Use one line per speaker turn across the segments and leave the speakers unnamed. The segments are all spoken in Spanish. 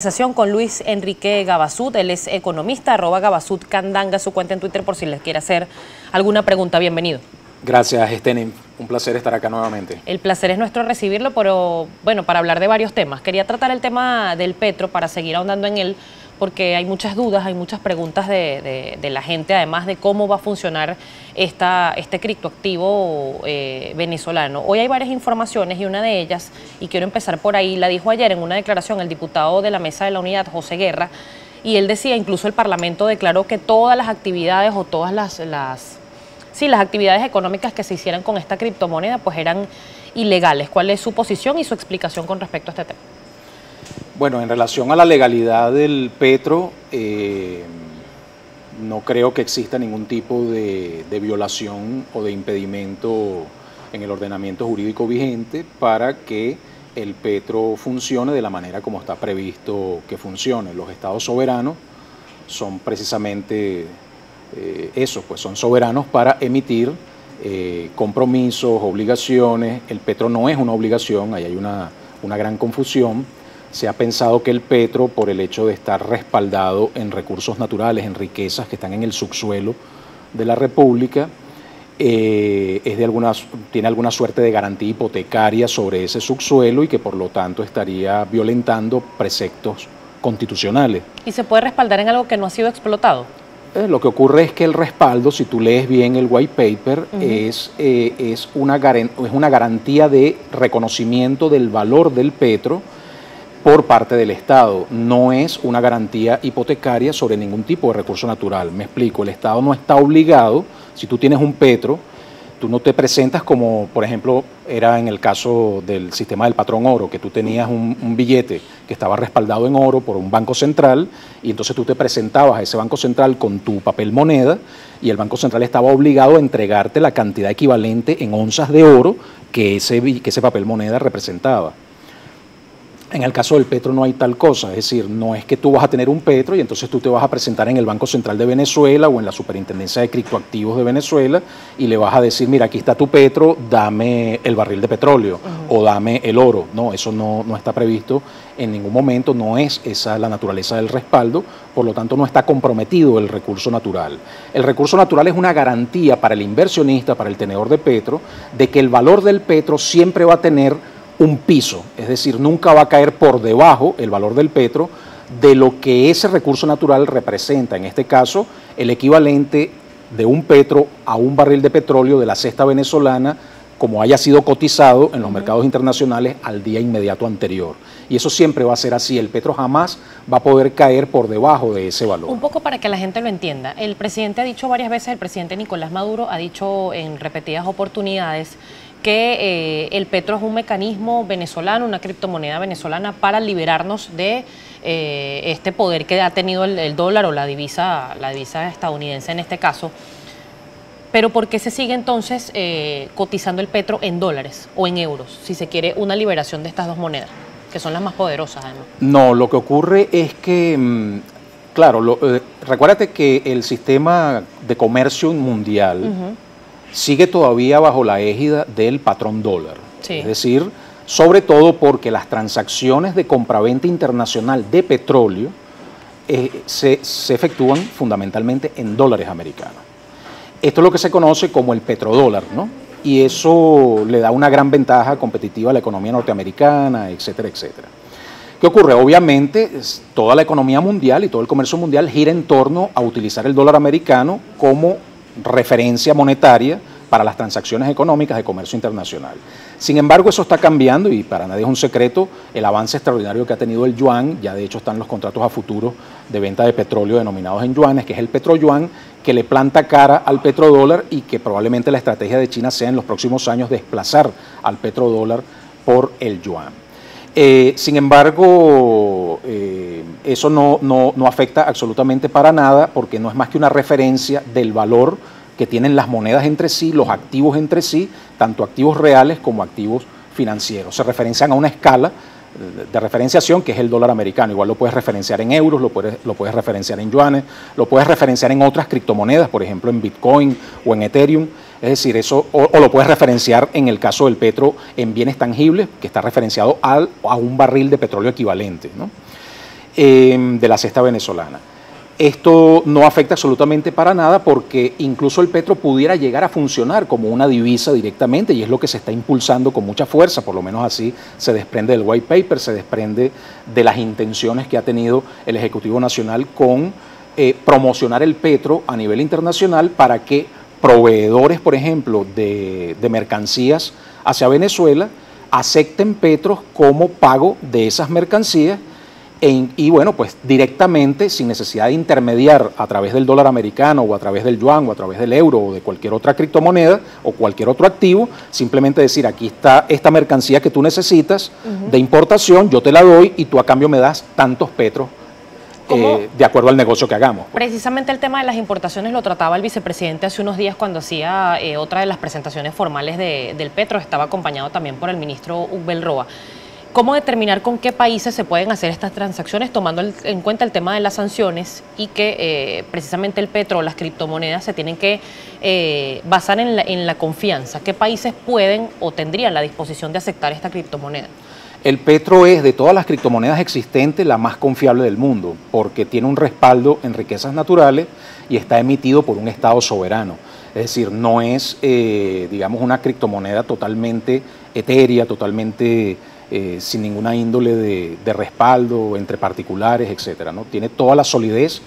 Conversación con Luis Enrique Gabasud, él es economista, @GabasudCandanga, su cuenta en Twitter por si les quiere hacer alguna pregunta. Bienvenido.
Gracias, Esteni. Un placer estar acá nuevamente.
El placer es nuestro recibirlo, pero bueno, para hablar de varios temas. Quería tratar el tema del petro para seguir ahondando en él, porque hay muchas dudas, hay muchas preguntas de la gente, además de cómo va a funcionar este criptoactivo venezolano. Hoy hay varias informaciones y una de ellas, y quiero empezar por ahí, la dijo ayer en una declaración el diputado de la Mesa de la Unidad, José Guerra, y él decía, incluso el Parlamento declaró que todas las actividades o todas las actividades económicas que se hicieran con esta criptomoneda pues eran ilegales. ¿Cuál es su posición y su explicación con respecto a este tema?
Bueno, en relación a la legalidad del petro, no creo que exista ningún tipo de violación o de impedimento en el ordenamiento jurídico vigente para que el petro funcione de la manera como está previsto que funcione. Los estados soberanos son precisamente eso, pues son soberanos para emitir compromisos, obligaciones. El petro no es una obligación, ahí hay una gran confusión. Se ha pensado que el petro, por el hecho de estar respaldado en recursos naturales, en riquezas que están en el subsuelo de la República, tiene alguna suerte de garantía hipotecaria sobre ese subsuelo y que por lo tanto estaría violentando preceptos constitucionales.
¿Y se puede respaldar en algo que no ha sido explotado?
Lo que ocurre es que el respaldo, si tú lees bien el white paper, es una garantía de reconocimiento del valor del petro por parte del Estado. No es una garantía hipotecaria sobre ningún tipo de recurso natural. Me explico, el Estado no está obligado, si tú tienes un petro, tú no te presentas como, por ejemplo, era en el caso del sistema del patrón oro, que tú tenías un billete que estaba respaldado en oro por un banco central y entonces tú te presentabas a ese banco central con tu papel moneda y el banco central estaba obligado a entregarte la cantidad equivalente en onzas de oro que ese papel moneda representaba. En el caso del petro no hay tal cosa, es decir, no es que tú vas a tener un petro y entonces tú te vas a presentar en el Banco Central de Venezuela o en la Superintendencia de Criptoactivos de Venezuela y le vas a decir, mira, aquí está tu petro, dame el barril de petróleo o dame el oro. No, eso no está previsto en ningún momento, no es esa la naturaleza del respaldo, por lo tanto no está comprometido el recurso natural. El recurso natural es una garantía para el inversionista, para el tenedor de petro, de que el valor del petro siempre va a tener un piso, es decir, nunca va a caer por debajo el valor del petro de lo que ese recurso natural representa, en este caso el equivalente de un petro a un barril de petróleo de la cesta venezolana como haya sido cotizado en los mercados internacionales al día inmediato anterior. Y eso siempre va a ser así, el petro jamás va a poder caer por debajo de ese valor.
Un poco para que la gente lo entienda, el presidente ha dicho varias veces, el presidente Nicolás Maduro ha dicho en repetidas oportunidades que el petro es un mecanismo venezolano, una criptomoneda venezolana para liberarnos de este poder que ha tenido el dólar o la divisa estadounidense en este caso. Pero ¿por qué se sigue entonces cotizando el petro en dólares o en euros, si se quiere una liberación de estas dos monedas, que son las más poderosas además?
No, lo que ocurre es que, claro, recuérdate que el sistema de comercio mundial sigue todavía bajo la égida del patrón dólar. Sí. Es decir, sobre todo porque las transacciones de compraventa internacional de petróleo se efectúan fundamentalmente en dólares americanos. Esto es lo que se conoce como el petrodólar, ¿no? Y eso le da una gran ventaja competitiva a la economía norteamericana, etcétera, etcétera. ¿Qué ocurre? Obviamente, toda la economía mundial y todo el comercio mundial gira en torno a utilizar el dólar americano como referencia monetaria para las transacciones económicas de comercio internacional. Sin embargo, eso está cambiando y para nadie es un secreto el avance extraordinario que ha tenido el yuan. Ya de hecho están los contratos a futuro de venta de petróleo denominados en yuanes, que es el petroyuan, que le planta cara al petrodólar y que probablemente la estrategia de China sea en los próximos años desplazar al petrodólar por el yuan. Sin embargo, eso no afecta absolutamente para nada porque no es más que una referencia del valor que tienen las monedas entre sí, los activos entre sí, tanto activos reales como activos financieros. Se referencian a una escala de referenciación que es el dólar americano. Igual lo puedes referenciar en euros, lo puedes referenciar en yuanes, lo puedes referenciar en otras criptomonedas, por ejemplo en Bitcoin o en Ethereum. Es decir, eso o lo puedes referenciar en el caso del petro en bienes tangibles, que está referenciado a un barril de petróleo equivalente, ¿no? de la cesta venezolana. Esto no afecta absolutamente para nada porque incluso el petro pudiera llegar a funcionar como una divisa directamente y es lo que se está impulsando con mucha fuerza, por lo menos así se desprende del white paper, se desprende de las intenciones que ha tenido el Ejecutivo Nacional con promocionar el petro a nivel internacional para que proveedores, por ejemplo, de mercancías hacia Venezuela acepten petros como pago de esas mercancías y bueno, pues directamente, sin necesidad de intermediar a través del dólar americano o a través del yuan o a través del euro o de cualquier otra criptomoneda o cualquier otro activo, simplemente decir, aquí está esta mercancía que tú necesitas de importación, yo te la doy y tú a cambio me das tantos petros de acuerdo al negocio que hagamos.
Precisamente el tema de las importaciones lo trataba el vicepresidente hace unos días cuando hacía otra de las presentaciones formales del petro, estaba acompañado también por el ministro Ubel Roa. ¿Cómo determinar con qué países se pueden hacer estas transacciones tomando en cuenta el tema de las sanciones y que precisamente el petro o las criptomonedas se tienen que basar en la confianza? ¿Qué países pueden o tendrían la disposición de aceptar esta criptomoneda?
El petro es, de todas las criptomonedas existentes, la más confiable del mundo porque tiene un respaldo en riquezas naturales y está emitido por un Estado soberano. Es decir, no es, digamos, una criptomoneda totalmente etérea, totalmente sin ninguna índole de respaldo entre particulares, etcétera, ¿no? Tiene toda la solidez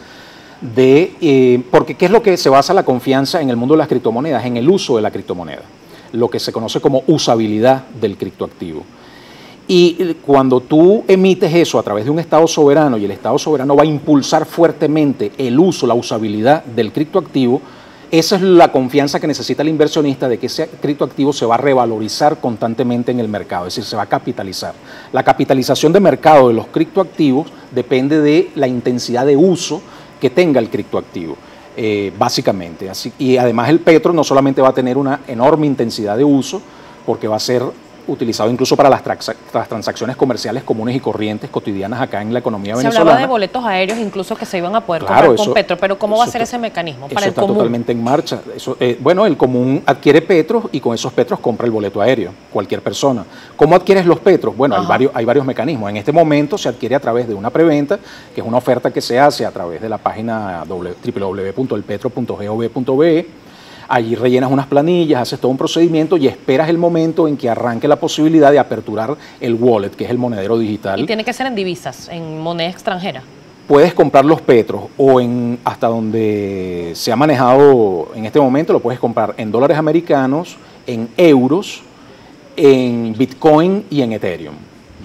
porque ¿qué es lo que se basa la confianza en el mundo de las criptomonedas? En el uso de la criptomoneda, lo que se conoce como usabilidad del criptoactivo. Y cuando tú emites eso a través de un Estado soberano y el Estado soberano va a impulsar fuertemente el uso, la usabilidad del criptoactivo, esa es la confianza que necesita el inversionista de que ese criptoactivo se va a revalorizar constantemente en el mercado, es decir, se va a capitalizar. La capitalización de mercado de los criptoactivos depende de la intensidad de uso que tenga el criptoactivo, básicamente. Y además el petro no solamente va a tener una enorme intensidad de uso, porque va a ser utilizado incluso para las transacciones comerciales comunes y corrientes cotidianas acá en la economía venezolana.
Se hablaba de boletos aéreos incluso que se iban a poder comprar con petro, pero ¿cómo va a ser ese mecanismo para el común?
Eso está totalmente en marcha. Bueno, el común adquiere petros y con esos petros compra el boleto aéreo, cualquier persona. ¿Cómo adquieres los petros? Bueno, hay varios mecanismos. En este momento se adquiere a través de una preventa, que es una oferta que se hace a través de la página www.elpetro.gov.be. Allí rellenas unas planillas, haces todo un procedimiento y esperas el momento en que arranque la posibilidad de aperturar el wallet, que es el monedero digital.
¿Y tiene que ser en divisas, en moneda extranjera?
Puedes comprar los petros o hasta donde se ha manejado en este momento, lo puedes comprar en dólares americanos, en euros, en Bitcoin y en Ethereum,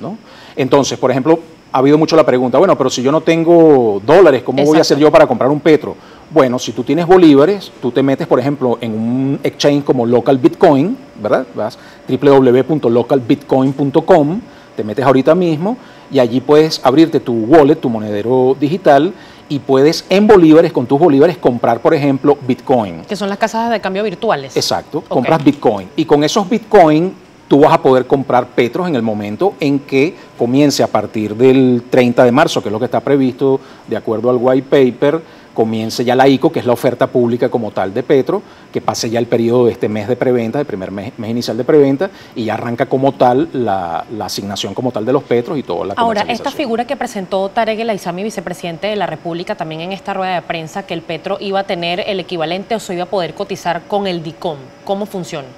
¿no? Entonces, por ejemplo, ha habido mucho la pregunta, bueno, pero si yo no tengo dólares, ¿cómo voy a hacer yo para comprar un petro? Bueno, si tú tienes bolívares, tú te metes, por ejemplo, en un exchange como Local Bitcoin, ¿verdad? Vas www.localbitcoin.com, te metes ahorita mismo y allí puedes abrirte tu wallet, tu monedero digital, y puedes en bolívares, con tus bolívares, comprar, por ejemplo, Bitcoin.
Que son las casas de cambio virtuales.
Exacto, compras Bitcoin. Y con esos Bitcoin tú vas a poder comprar petros en el momento en que comience a partir del 30 de marzo, que es lo que está previsto de acuerdo al white paper, comience ya la ICO, que es la oferta pública como tal de petro, que pase ya el periodo de este mes de preventa, el primer mes inicial de preventa, y ya arranca como tal la asignación como tal de los petros y toda la comercialización.
Ahora, esta figura que presentó Tarek El Aizami, vicepresidente de la República, también en esta rueda de prensa, que el petro iba a tener el equivalente o se iba a poder cotizar con el DICOM. ¿Cómo funciona?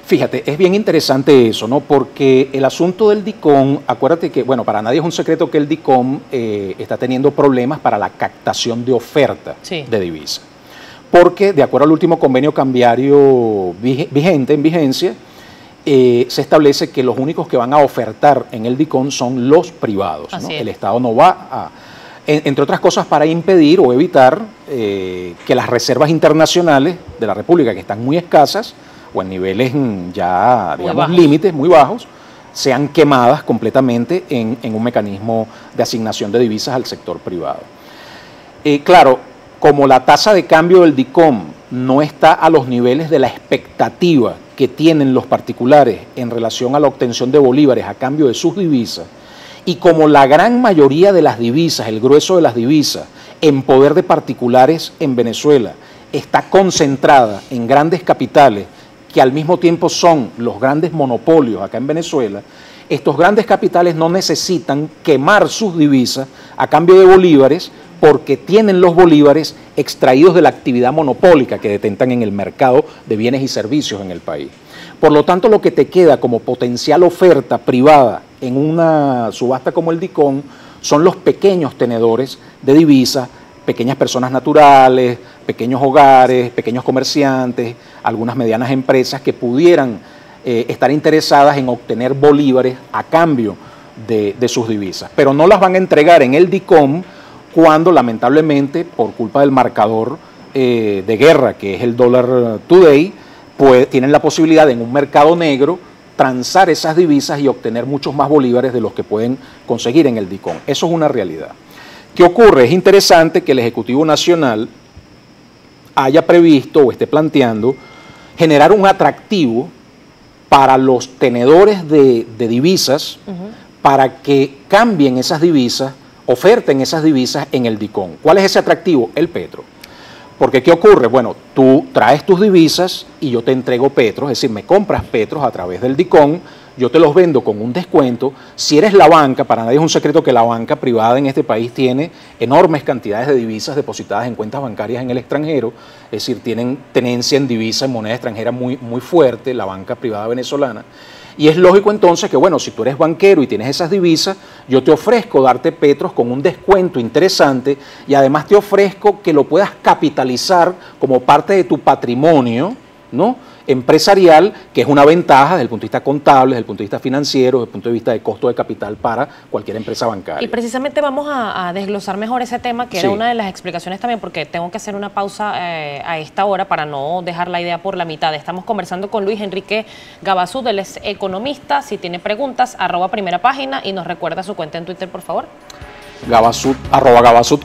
Fíjate, es bien interesante eso, ¿no? Porque el asunto del DICOM, acuérdate que, bueno, para nadie es un secreto que el DICOM está teniendo problemas para la captación de oferta de divisas. Porque, de acuerdo al último convenio cambiario en vigencia, se establece que los únicos que van a ofertar en el DICOM son los privados, ¿no? El Estado no va a... Entre otras cosas, para impedir o evitar que las reservas internacionales de la República, que están muy escasas, o en niveles ya, digamos, límites muy bajos, sean quemadas completamente en un mecanismo de asignación de divisas al sector privado. Claro, como la tasa de cambio del DICOM no está a los niveles de la expectativa que tienen los particulares en relación a la obtención de bolívares a cambio de sus divisas, y como la gran mayoría de las divisas, el grueso de las divisas, en poder de particulares en Venezuela, está concentrada en grandes capitales, que al mismo tiempo son los grandes monopolios acá en Venezuela, estos grandes capitales no necesitan quemar sus divisas a cambio de bolívares, porque tienen los bolívares extraídos de la actividad monopólica que detentan en el mercado de bienes y servicios en el país. Por lo tanto, lo que te queda como potencial oferta privada en una subasta como el DICOM son los pequeños tenedores de divisas, pequeñas personas naturales, pequeños hogares, pequeños comerciantes, algunas medianas empresas que pudieran estar interesadas en obtener bolívares a cambio de sus divisas. Pero no las van a entregar en el DICOM cuando lamentablemente por culpa del marcador de guerra que es el dólar today, pues tienen la posibilidad de en un mercado negro transar esas divisas y obtener muchos más bolívares de los que pueden conseguir en el DICOM. Eso es una realidad. ¿Qué ocurre? Es interesante que el Ejecutivo Nacional haya previsto o esté planteando generar un atractivo para los tenedores de divisas para que cambien esas divisas, oferten esas divisas en el DICOM. ¿Cuál es ese atractivo? El petro. Porque ¿qué ocurre? Bueno, tú traes tus divisas y yo te entrego petros, es decir, me compras petros a través del DICOM, yo te los vendo con un descuento. Si eres la banca, para nadie es un secreto que la banca privada en este país tiene enormes cantidades de divisas depositadas en cuentas bancarias en el extranjero, es decir, tienen tenencia en divisa, en moneda extranjera muy fuerte, la banca privada venezolana. Y es lógico entonces que, bueno, si tú eres banquero y tienes esas divisas, yo te ofrezco darte petros con un descuento interesante y además te ofrezco que lo puedas capitalizar como parte de tu patrimonio, ¿no?, empresarial, que es una ventaja desde el punto de vista contable, desde el punto de vista financiero, desde el punto de vista de costo de capital para cualquier empresa bancaria.
Y precisamente vamos a desglosar mejor ese tema, que era una de las explicaciones también, porque tengo que hacer una pausa a esta hora para no dejar la idea por la mitad. Estamos conversando con Luis Enrique Gabasud, él es economista. Si tiene preguntas, @primerapágina, y nos recuerda su cuenta en Twitter, por favor.
Gabasud, @Gabasud.